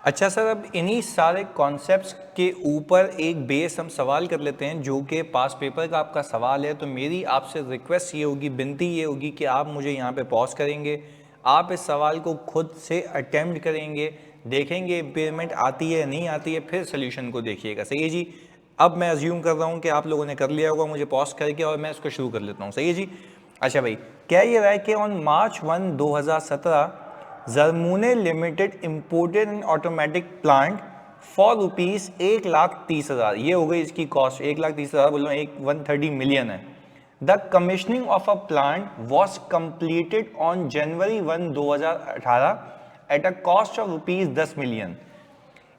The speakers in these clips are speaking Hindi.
अच्छा सर, अब इन्हीं सारे कॉन्सेप्ट्स के ऊपर एक बेस हम सवाल कर लेते हैं, जो कि पास पेपर का आपका सवाल है। तो मेरी आपसे रिक्वेस्ट ये होगी, विनती ये होगी कि आप मुझे यहाँ पे पॉज करेंगे, आप इस सवाल को खुद से अटेम्प्ट करेंगे, देखेंगे इम्पेयरमेंट आती है नहीं आती है, फिर सोल्यूशन को देखिएगा। सही है जी। अब मैं अज्यूम कर रहा हूँ कि आप लोगों ने कर लिया होगा, मुझे पॉज करके, और मैं इसको शुरू कर लेता हूँ। सही है जी। अच्छा भाई, क्या ये रहा है कि ऑन March 1, 2017 जरमुने limited imported an automatic plant for rupees 1,30,000। ये हो गई इसकी कॉस्ट, 1,30,000 बोल रहा हूँ, 130 मिलियन है। The commissioning of a plant was completed on January 1, 2018 at a cost of rupees 10 million.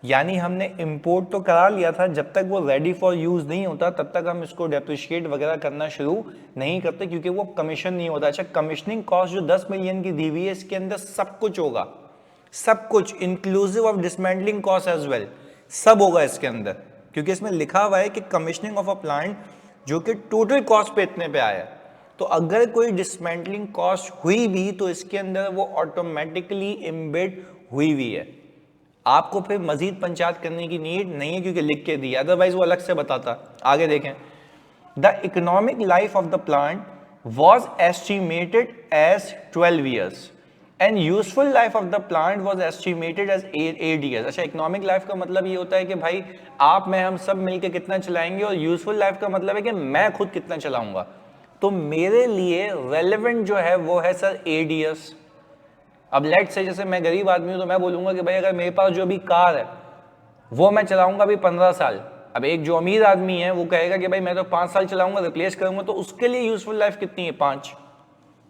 यानी हमने इंपोर्ट तो करा लिया था, जब तक वो रेडी फॉर यूज नहीं होता तब तक हम इसको डेप्रिशिएट वगैरह करना शुरू नहीं करते, क्योंकि वो कमीशन नहीं होता। अच्छा, कमीशनिंग कॉस्ट जो 10 मिलियन की दी हुई है, इसके अंदर सब कुछ होगा, सब कुछ inclusive of dismantling cost as well, सब होगा इसके अंदर, क्योंकि इसमें लिखा हुआ है कि कमीशनिंग ऑफ अ प्लांट जो कि टोटल कॉस्ट पे इतने पे आया। तो अगर कोई डिसमेंटलिंग कॉस्ट हुई भी तो इसके अंदर वो ऑटोमेटिकली एम्बेड हुई हुई है, आपको फिर मजीद पंचायत करने की नीड नहीं है, क्योंकि लिख के दिया, अदरवाइज वो अलग से बताता। आगे देखें, the economic life of the plant was estimated as 12 years and useful life of the plant was estimated as 8 years. अच्छा, इकोनॉमिक लाइफ का मतलब ये होता है कि भाई आप मैं हम सब मिलकर कितना चलाएंगे, और यूजफुल लाइफ का मतलब है कि मैं खुद कितना चलाऊंगा। तो मेरे लिए रेलेवेंट जो है वो है सर 8 ईयर्स। अब लेट से जैसे मैं गरीब आदमी हूं तो मैं बोलूंगा कि भाई अगर मेरे पास जो भी कार है वो मैं चलाऊंगा अभी 15 साल। अब एक जो अमीर आदमी है वो कहेगा कि भाई मैं तो 5 साल चलाऊंगा, रिप्लेस करूंगा, तो उसके लिए यूजफुल लाइफ कितनी है? 5।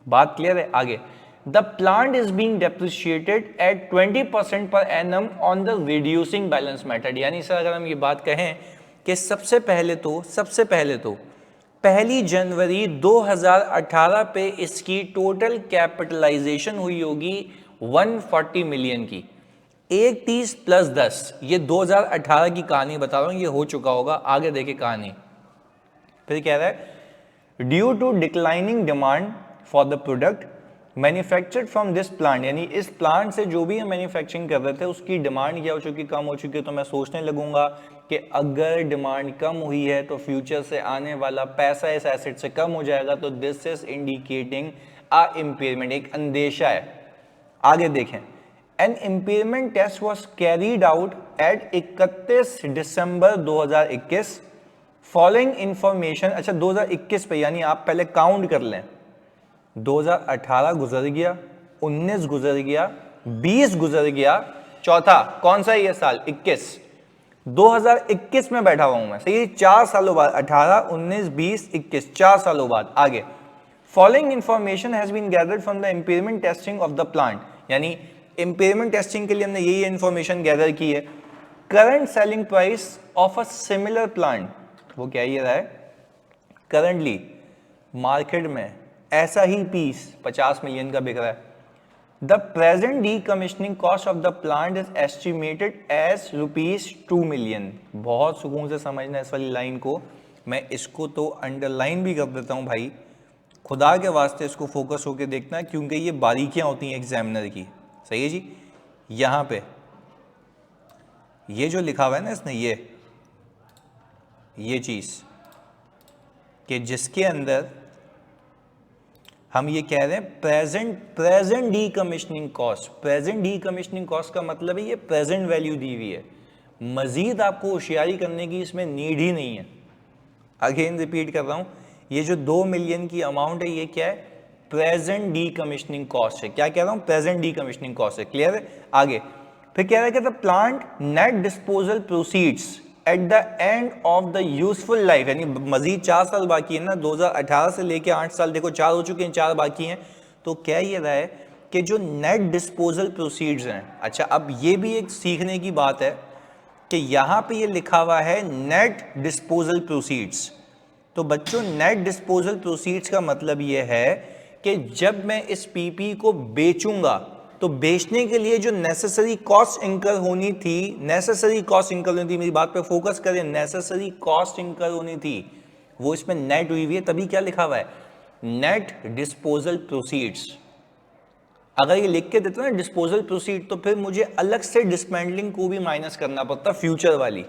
बात क्लियर है? आगे, the plant is being depreciated at 20% per annum on the reducing balance method. यानी सर अगर हम ये बात कहें कि सबसे पहले तो 1 जनवरी 2018 पे इसकी टोटल कैपिटलाइजेशन हुई होगी 140 मिलियन की। 130 प्लस 10, ये 2018 की कहानी बता रहा हूं, ये हो चुका होगा। आगे देखिए कहानी, फिर कह रहा है due to declining demand for the product manufactured from this plant. यानी इस प्लांट से जो भी हम मैन्युफैक्चरिंग कर रहे थे उसकी डिमांड क्या हो चुकी, कम हो चुकी है। तो मैं सोचने लगूंगा कि अगर डिमांड कम हुई है तो फ्यूचर से आने वाला पैसा इस एसेट से कम हो जाएगा, तो this is indicating a impairment, एक अंदेशा है। आगे देखें, an impairment test was carried out at 31 December 2021 following information. अच्छा, 2021 पे, यानी आप पहले काउंट कर लें, 2018 गुजर गया, 19 गुजर गया, 20 गुजर गया, चौथा कौन सा ये साल? 21। 2021 में बैठा हुआ हूं मैं, सही, 4 सालों बाद, 18, 19, 20, 21, 4 सालों बाद। आगे, following information has been gathered from the impairment testing of the plant. यानी इम्पेयरमेंट टेस्टिंग के लिए हमने यही इंफॉर्मेशन गैदर की है। Current selling price of a similar plant, वो क्या ये रहा है, करंटली मार्केट में ऐसा ही पीस 50 मिलियन का बिक रहा है। The present decommissioning cost of the plant is estimated as ₹2 million. बहुत सुकून से समझना इस वाली लाइन को, मैं इसको तो अंडरलाइन भी कर देता हूं भाई, खुदा के वास्ते इसको फोकस होकर देखना, क्योंकि ये बारीकियां होती हैं एग्जामिनर की। सही है जी। यहां पे ये जो लिखा हुआ है ना इसने, ये चीज कि जिसके अंदर हम ये कह रहे हैं present decommissioning cost. Present decommissioning cost का मतलब है ये प्रेजेंट वैल्यू दी हुई है, मजीद आपको होशियारी करने की इसमें नीड ही नहीं है। अगेन रिपीट कर रहा हूं, ये जो 2 मिलियन की अमाउंट है ये क्या है? प्रेजेंट डीकमिशनिंग कॉस्ट है। क्या कह रहा हूं? प्रेजेंट डीकमिशनिंग कॉस्ट है। क्लियर है? आगे फिर कह रहा है कि the plant net disposal proceeds at the end of the useful life, यानी मजीद 4 साल बाकी है ना, 2018 से लेके 8 साल, देखो 4 हो चुके हैं, 4 बाकी हैं। तो क्या ये रहा है कि जो नेट डिस्पोजल प्रोसीड्स हैं, अच्छा अब ये भी एक सीखने की बात है कि यहां पे ये लिखा हुआ है नेट डिस्पोजल प्रोसीड्स। तो बच्चों, नेट डिस्पोजल प्रोसीड्स का मतलब ये है कि जब मैं इस पीपी को बेचूंगा तो बेचने के लिए जो नेसेसरी कॉस्ट इंकर होनी थी, मेरी बात पे फोकस करें, नेसेसरी कॉस्ट इंकर होनी थी, वो इसमें नेट हुई है। तभी क्या लिखा हुआ है? Net disposal proceeds. अगर ये लिख के देते ना डिस्पोजल प्रोसीड, तो फिर मुझे अलग से डिसमेंटलिंग को भी माइनस करना पड़ता फ्यूचर वाली।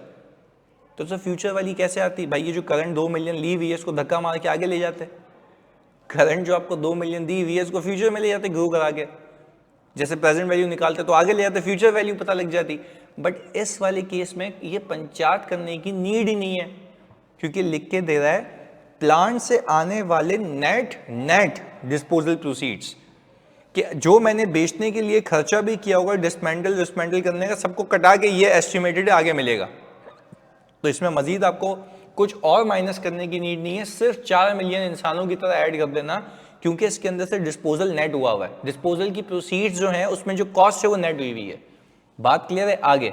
तो सर फ्यूचर वाली कैसे आती भाई? ये जो करंट 2 मिलियन ली हुई है इसको धक्का मार के आगे ले जाते, करंट जो आपको 2 मिलियन दी हुई है इसको फ्यूचर में ले जाते ग्रो करा के, जैसे प्रेजेंट वैल्यू निकालते तो आगे ले जाते, फ्यूचर वैल्यू पता लग जाती। बट इस वाले केस में ये पंचायत करने की नीड ही नहीं है, क्योंकि लिख के दे रहा है प्लांट से आने वाले नेट डिस्पोजल प्रोसीड्स, कि जो मैंने बेचने के लिए खर्चा भी किया होगा डिस्मेंटल करने का, सबको कटा के ये एस्टिमेटेड आगे मिलेगा। तो इसमें मजीद आपको कुछ और माइनस करने की नीड नहीं है, सिर्फ 4 मिलियन इंसानों की तरह ऐड कर देना, क्योंकि इसके अंदर से डिस्पोजल नेट हुआ है। डिस्पोजल की प्रोसीड्स जो है उसमें जो कॉस्ट है वो नेट हुई हुई है। बात क्लियर है? आगे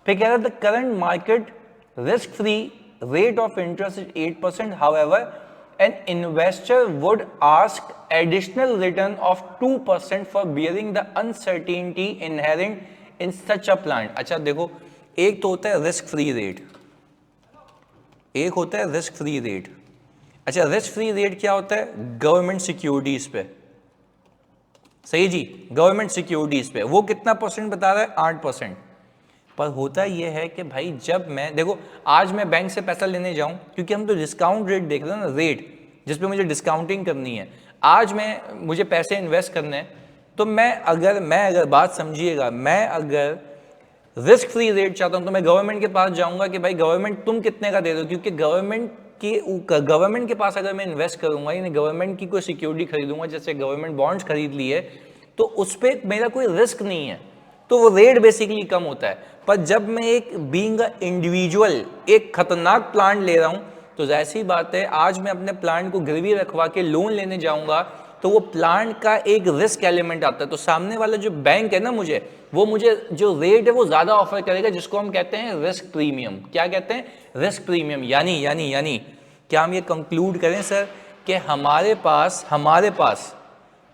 फिर कह रहा है the current market risk free rate of interest is 8%. However, an investor would ask additional return of 2% for bearing the uncertainty inherent in such a plan. अच्छा देखो, एक तो होता है रिस्क फ्री रेट, एक होता है रिस्क फ्री रेट। अच्छा, रिस्क फ्री रेट क्या होता है? गवर्नमेंट सिक्योरिटीज पे, सही जी, गवर्नमेंट सिक्योरिटीज पे वो कितना परसेंट बता रहा है? 8%। पर होता यह है कि भाई जब मैं देखो आज मैं बैंक से पैसा लेने जाऊं, क्योंकि हम तो डिस्काउंट रेट देख रहे हैं ना, रेट जिस पे मुझे डिस्काउंटिंग करनी है, आज मुझे पैसे इन्वेस्ट करने हैं, तो मैं अगर बात समझिएगा, मैं अगर रिस्क फ्री रेट चाहता हूं तो मैं गवर्नमेंट के पास जाऊंगा कि भाई गवर्नमेंट तुम कितने का दे दो, क्योंकि गवर्नमेंट के पास अगर मैं इन्वेस्ट करूंगा, यानी गवर्नमेंट की कोई सिक्योरिटी खरीदूंगा, जैसे गवर्नमेंट बॉन्ड्स खरीद लिए, तो उस पर मेरा कोई रिस्क नहीं है, तो वो रेट बेसिकली कम होता है। पर जब मैं एक बीइंग अ इंडिविजुअल एक खतरनाक प्लांट ले रहा हूं, तो जाहिर सी बात है आज मैं अपने प्लांट को गिरवी रखवा के लोन लेने जाऊंगा, तो वो प्लांट का एक रिस्क एलिमेंट आता है। तो सामने वाला जो बैंक है ना, वो मुझे जो रेट है वो ज्यादा ऑफर करेगा, जिसको हम कहते हैं रिस्क प्रीमियम। क्या कहते हैं? Risk premium. यानी क्या हम ये कंक्लूड करें सर कि हमारे पास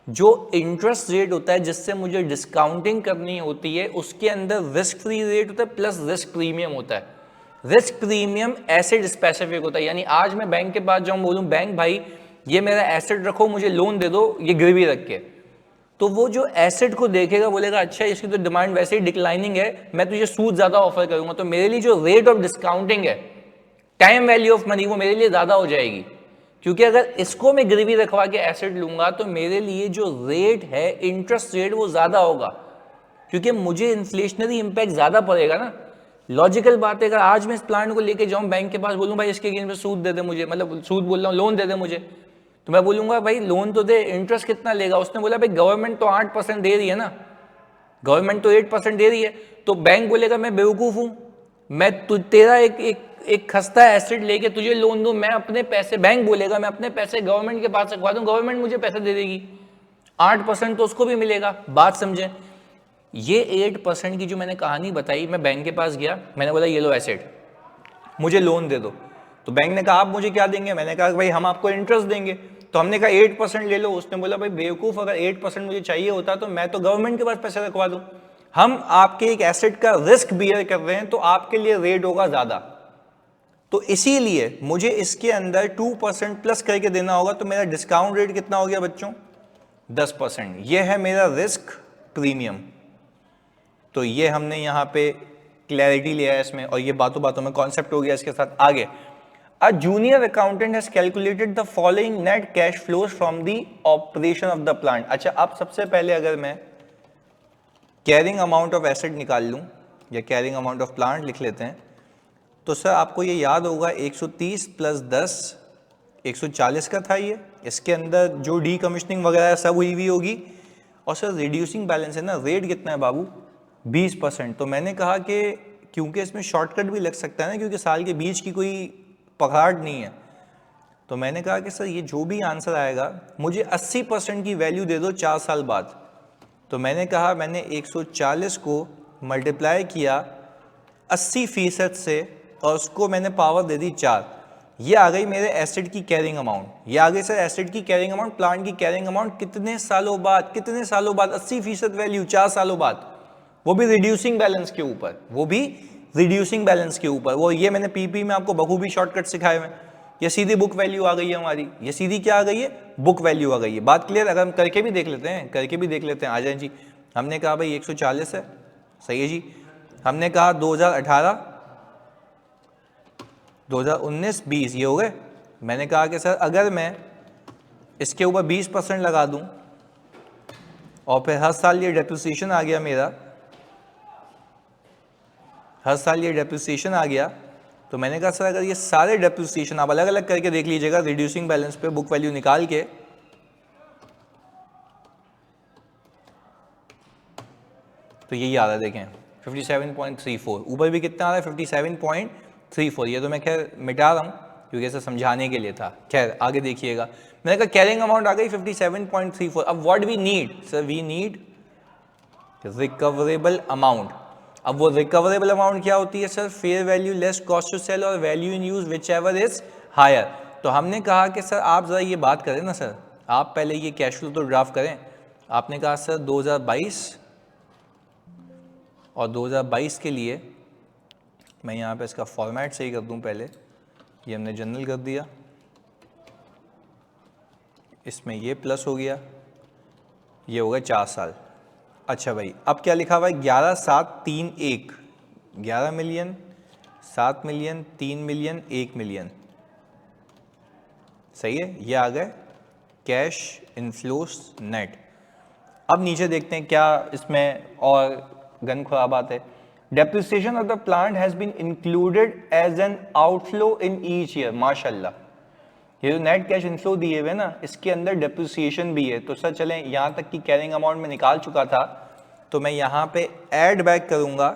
जो इंटरेस्ट रेट होता है जिससे मुझे डिस्काउंटिंग करनी होती है, उसके अंदर रिस्क फ्री रेट होता है प्लस रिस्क प्रीमियम होता है। रिस्क प्रीमियम एसेट स्पेसिफिक होता है, यानी आज मैं बैंक के पास जाऊं, बोलूं बैंक भाई ये मेरा एसेट रखो, मुझे लोन दे दो ये गिरवी रख के, तो वो जो एसेट को देखेगा बोलेगा अच्छा इसकी तो डिमांड वैसे ही डिक्लाइनिंग है, मैं तुझे सूद ज्यादा ऑफर करूंगा, तो मेरे लिए जो रेट ऑफ डिस्काउंटिंग है, टाइम वैल्यू ऑफ मनी, वो मेरे लिए ज्यादा हो जाएगी। क्योंकि अगर इसको मैं गिरवी रखवा के एसेट लूंगा तो मेरे लिए जो रेट है इंटरेस्ट रेट वो ज्यादा होगा, क्योंकि मुझे इन्फ्लेशनरी इंपैक्ट ज्यादा पड़ेगा ना। लॉजिकल बात है, अगर आज मैं इस प्लान को लेके जाऊं बैंक के पास, बोलूं भाई इसके अगेंस्ट में सूद दे दे मुझे, मतलब सूद बोल रहा हूं, लोन दे दे मुझे, तो मैं बोलूंगा भाई लोन तो दे, इंटरेस्ट कितना लेगा? उसने बोला भाई गवर्नमेंट तो 8% दे रही है ना, गवर्नमेंट तो 8% दे रही है, तो बैंक बोलेगा मैं बेवकूफ हूं, मैं तेरा एक खस्ता एसेट लेके तुझे लोन दूं, मैं अपने पैसे, बैंक बोलेगा मैं अपने पैसे गवर्नमेंट के पास रखवा दूं, गवर्नमेंट मुझे पैसे दे देगी, 8% तो उसको भी मिलेगा। बात समझे? ये 8% की जो मैंने कहानी बताई, मैं बैंक के पास गया, मैंने बोला ये लो एसेट, मुझे लोन दे दो, तो बैंक ने कहा आप मुझे क्या देंगे? मैंने कहा भाई हम आपको इंटरेस्ट देंगे, तो हमने कहा 8% ले लो। उसने बोला भाई बेवकूफ, अगर 8% मुझे चाहिए होता तो मैं तो गवर्नमेंट के पास पैसे रखवा दूं, हम आपके एक एसेट का रिस्क बियर कर रहे हैं, तो आपके लिए रेट होगा ज्यादा, तो इसीलिए मुझे इसके अंदर 2% प्लस करके देना होगा, तो मेरा डिस्काउंट रेट कितना हो गया बच्चों? 10%। ये है मेरा रिस्क प्रीमियम। तो ये हमने यहां पे क्लैरिटी लिया है इसमें, और ये बातों बातों में कॉन्सेप्ट हो गया इसके साथ। आगे, a junior accountant has calculated the following net cash flows from the operation of the plant. अच्छा, अब सबसे पहले अगर मैं कैरिंग अमाउंट ऑफ एसेट निकाल लूं, या कैरिंग अमाउंट ऑफ प्लांट लिख लेते हैं, तो सर आपको ये याद होगा 130 प्लस 10 140 का था ये, इसके अंदर जो डीकमीशनिंग वगैरह सब हुई हुई होगी, और सर रिड्यूसिंग बैलेंस है ना, रेट कितना है बाबू? 20%। तो मैंने कहा कि क्योंकि इसमें शॉर्टकट भी लग सकता है ना, क्योंकि साल के बीच की कोई पकड़ नहीं है, तो मैंने कहा कि सर ये जो भी आंसर आएगा मुझे 80% की वैल्यू दे दो 4 साल बाद। तो मैंने कहा, मैंने 140 को मल्टीप्लाई किया 80% से, और उसको मैंने पावर दे दी 4, ये आ गई मेरे एसेट की कैरिंग अमाउंट। ये आ गई सर एसेट की कैरिंग अमाउंट, प्लांट की कैरिंग अमाउंट कितने सालों बाद 80% वैल्यू 4 सालों बाद, वो भी रिड्यूसिंग बैलेंस के ऊपर, वो ये मैंने पीपी में आपको बखूबी शॉर्टकट सिखाए हुए। ये सीधी बुक वैल्यू आ गई है हमारी, ये सीधी क्या आ गई है, बुक वैल्यू आ गई है। बात क्लियर? अगर हम करके भी देख लेते हैं, करके भी देख लेते हैं, आ जाए जी। हमने कहा भाई 140 है, सही है जी। हमने कहा 2018, 2019, 20 ये हो गए। मैंने कहा कि सर अगर मैं इसके ऊपर 20% लगा दूं और फिर हर साल ये डेप्रिसिएशन आ गया मेरा, हर साल ये डेप्रिसिएशन आ गया, तो मैंने कहा सर अगर ये सारे डेप्रिसिएशन आप अलग अलग करके देख लीजिएगा, रिड्यूसिंग बैलेंस पे बुक वैल्यू निकाल के, तो यही आ रहा है, देखें 57.34। ऊपर भी कितना आ रहा है, 57.34। ये तो मैं खैर मिटा रहा हूँ क्योंकि ऐसे समझाने के लिए था। खैर आगे देखिएगा, मैंने कहा कैरिंग अमाउंट आ गई 57.34। अब what we need sir, we need recoverable amount. अब वो रिकवरेबल अमाउंट क्या होती है sir, fair value less cost to sell और value in use whichever is higher. तो हमने कहा कि सर आप ज़रा ये बात करें ना सर, आप पहले ये कैश फ्लो तो ड्राफ्ट करें। आपने कहा सर 2022 और 2022 के लिए मैं यहाँ पे इसका फॉर्मेट सही कर दूँ पहले। ये हमने जनरल कर दिया, इसमें ये प्लस हो गया, ये हो गया 4 साल। अच्छा भाई अब क्या लिखा हुआ है, 11,731, 11 मिलियन, 7 मिलियन, 3 मिलियन, 1 मिलियन, सही है। ये आ गए कैश इनफ्लोस नेट। अब नीचे देखते हैं क्या इसमें और गन खराबात है। Depreciation of the plant has been included as an outflow in each year. माशाल्लाह, ये जो नेट कैश इनफ्लो दिए हुए ना, इसके अंदर डेप्रिसिएशन भी है। तो सर चलें, यहाँ तक की कैरिंग अमाउंट में निकाल चुका था, तो मैं यहाँ पे ऐड बैक करूँगा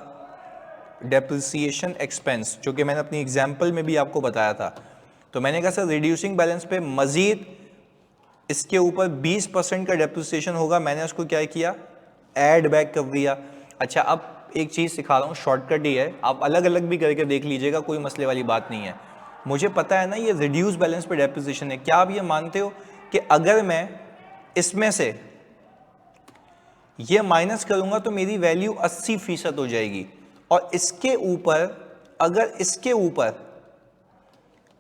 डेप्रिसिएशन एक्सपेंस, जो कि मैंने अपनी एग्जाम्पल में भी आपको बताया था। तो मैंने कहा सर रिड्यूसिंग बैलेंस पे मजीद इसके ऊपर 20% का डेप्रिसिएशन होगा, मैंने उसको क्या किया, ऐड बैक कर दिया। अच्छा अब एक चीज़ सिखा रहा हूँ, शॉर्टकट ही है, आप अलग अलग भी करके देख लीजिएगा, कोई मसले वाली बात नहीं है। मुझे पता है ना ये रिड्यूस बैलेंस पे डेप्रिसिएशन है, क्या आप ये मानते हो कि अगर मैं इसमें से ये माइनस करूंगा तो मेरी वैल्यू 80% हो जाएगी, और इसके ऊपर अगर इसके ऊपर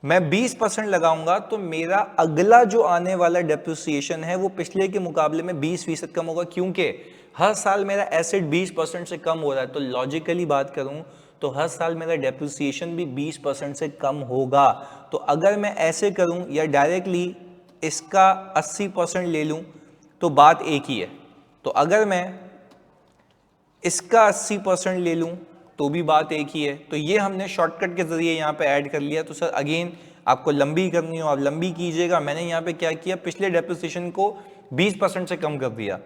मैं 20% लगाऊंगा तो मेरा अगला जो आने वाला डेप्रिसिएशन है वो पिछले के मुकाबले में 20% कम होगा, क्योंकि हर साल मेरा एसेट 20% से कम हो रहा है। तो लॉजिकली बात करूं तो हर साल मेरा डेप्रिसिएशन भी 20% से कम होगा। तो अगर मैं ऐसे करूं या डायरेक्टली इसका 80% ले लूं तो बात एक ही है। तो अगर मैं इसका 80% ले लूं तो भी बात एक ही है। तो ये हमने शॉर्टकट के जरिए यहाँ पे ऐड कर लिया। तो सर अगेन आपको लंबी करनी हो आप लंबी कीजिएगा, मैंने यहाँ पे क्या किया, पिछले डेप्रिसिएशन को 20% से कम कर दिया।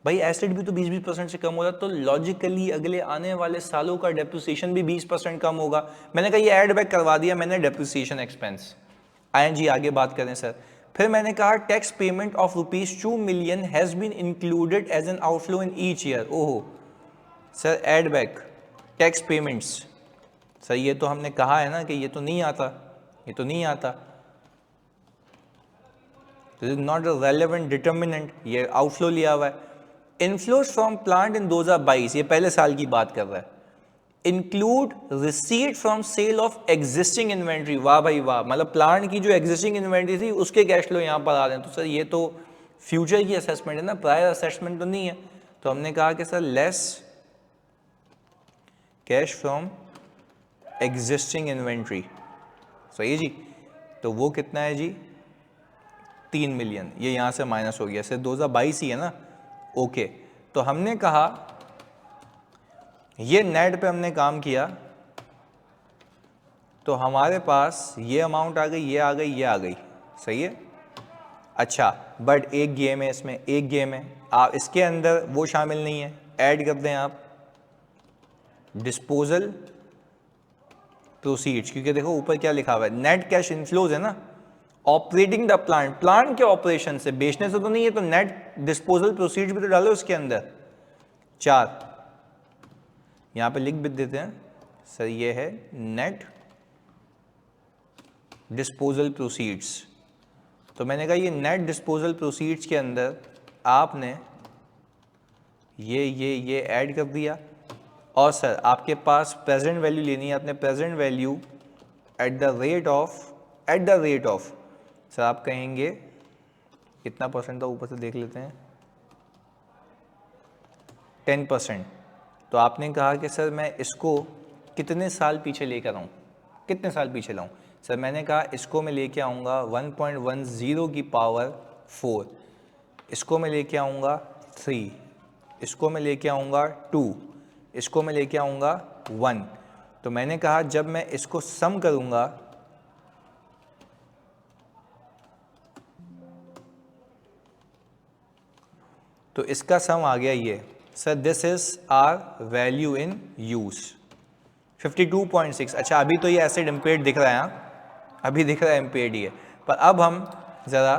भाई एसेट भी तो 20% से कम हो रहा, तो लॉजिकली अगले आने वाले सालों का डेप्रिसिएशन भी 20% कम होगा। मैंने कहा ये ऐड बैक करवा दिया मैंने डेप्रिसिएशन एक्सपेंस। आए जी आगे बात करें सर। फिर मैंने कहा tax payment of ₹2 million has been included as an outflow in each year. ओहो sir add back tax payments, sir ये तो हमने कहा है ना कि ये तो नहीं आता, ये तो नहीं आता, this is not a relevant determinant, ये आउटफ्लो लिया हुआ है। इनफ्लोज फ्रॉम प्लांट इन 2022, ये पहले साल की बात कर रहा है। Include receipt from sale of existing inventory. वाह भाई वाह, मतलब प्लांट की जो एग्जिस्टिंग इन्वेंट्री थी उसके कैश फ्लो यहाँ पर आ रहे हैं। तो सर ये तो फ्यूचर की असेसमेंट है ना, प्रायर असेसमेंट तो नहीं है। तो हमने कहा कि sir less cash from existing inventory, सही है जी। तो वो कितना है जी, 3 मिलियन, ये यहाँ से माइनस हो गया, सिर्फ 2022 ही है ना, ओके। तो हमने कहा ये नेट पे हमने काम किया तो हमारे पास ये अमाउंट आ गई, ये आ गई, ये आ गई, सही है। अच्छा बट एक गेम है इसमें, एक गेम है, आप इसके अंदर वो शामिल नहीं है, ऐड कर दें आप डिस्पोजल प्रोसीड्स, क्योंकि देखो ऊपर क्या लिखा हुआ है, नेट कैश इनफ्लोज है ना, ऑपरेटिंग द प्लांट, प्लांट के ऑपरेशन से, बेचने से तो नहीं है, तो नेट डिस्पोजल प्रोसीड्स भी तो डालो उसके अंदर 4, यहां पे लिख भी देते हैं सर, ये है नेट डिस्पोजल प्रोसीड्स। तो मैंने कहा ये नेट डिस्पोजल प्रोसीड्स के अंदर आपने ये ऐड कर दिया, और सर आपके पास प्रेजेंट वैल्यू लेनी है, आपने present value at the rate of at the rate of, sir आप कहेंगे कितना परसेंट था, ऊपर से देख लेते हैं, 10%। तो आपने कहा कि सर मैं इसको कितने साल पीछे लेकर आऊँ, कितने साल पीछे लाऊँ? सर मैंने कहा इसको मैं लेके आऊँगा 1.10 की पावर 4, इसको मैं लेके आऊँगा 3, इसको मैं लेके आऊँगा 2, इसको मैं लेके आऊँगा 1। तो मैंने कहा जब मैं इसको सम करूँगा तो इसका सम आ गया ये, sir this is our value in use 52.6। अच्छा अभी तो ये एसिड इम्पेयर्ड दिख रहा है, हाँ अभी दिख रहा है इम्पेयर्ड ही है, पर अब हम ज़रा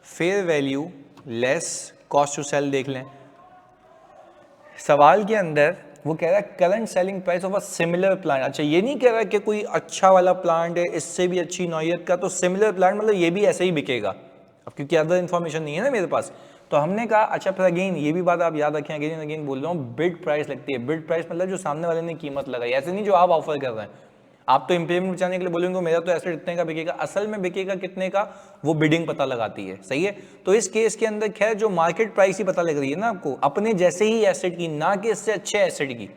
fair value less cost to sell देख लें। सवाल के अंदर वो कह रहा है current selling price of a similar plant. अच्छा ये नहीं कह रहा कि कोई अच्छा वाला प्लांट है इससे भी अच्छी नौयत का, तो सिमिलर प्लांट मतलब ये भी ऐसे ही बिकेगा, अब क्योंकि अदर इन्फॉर्मेशन नहीं है ना मेरे पास। तो हमने कहा अच्छा फिर अगेन ये भी बात आप याद रखें, अगेन अगेन बोल रहा हूँ, बिड प्राइस लगती है। बिड प्राइस मतलब जो सामने वाले ने कीमत लगाई, ऐसे नहीं जो आप ऑफर कर रहे हैं। आप तो इम्पेयरमेंट बचाने के लिए बोलेंगे मेरा तो एसेट इतने का बिकेगा, असल में बिकेगा कितने का वो बिडिंग पता लगाती है, सही है। तो इस केस के अंदर खैर जो मार्केट प्राइस ही पता लग रही है ना आपको, अपने जैसे ही एसेट की, ना कि इससे अच्छे एसेट की।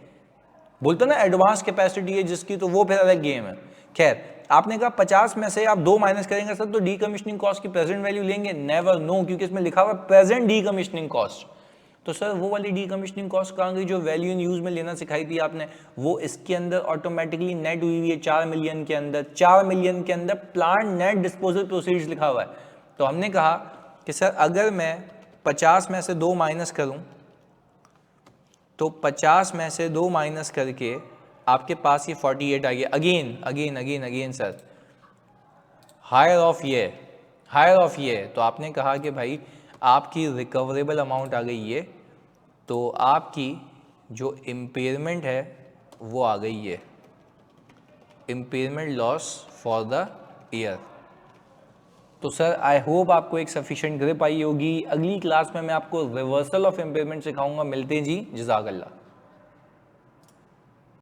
बोलते ना एडवांस कैपेसिटी है जिसकी, तो वो फिर अलग गेम है। खैर आपने कहा 50 में से आप 2 माइनस करेंगे सर तो डीकमीशनिंग कॉस्ट की प्रेजेंट वैल्यू लेंगे, नेवर नो, क्योंकि इसमें लिखा हुआ प्रेजेंट डीकमीशनिंग कॉस्ट। तो सर वो वाली डीकमीशनिंग कॉस्ट कहाँ गई जो वैल्यू इन यूज में लेना सिखाई थी आपने, वो इसके अंदर ऑटोमेटिकली नेट हुई हुई है 4 मिलियन के अंदर। 4 मिलियन के अंदर प्लांट नेट डिस्पोजल प्रोसीड्स लिखा हुआ है। तो हमने कहा कि सर अगर मैं 50 में से 2 माइनस करूं तो 50 में से 2 माइनस करके आपके पास ये 48 आ गया। Again again again again sir higher of ये, तो आपने कहा कि भाई आपकी रिकवरेबल अमाउंट आ गई ये, तो आपकी जो इम्पेयरमेंट है वो आ गई है impairment loss for the year. तो सर आई होप आपको एक सफिशिएंट ग्रिप आई होगी। अगली क्लास में मैं आपको रिवर्सल ऑफ इम्पेयरमेंट सिखाऊंगा। मिलते हैं जी, जज़ाकल्लाह।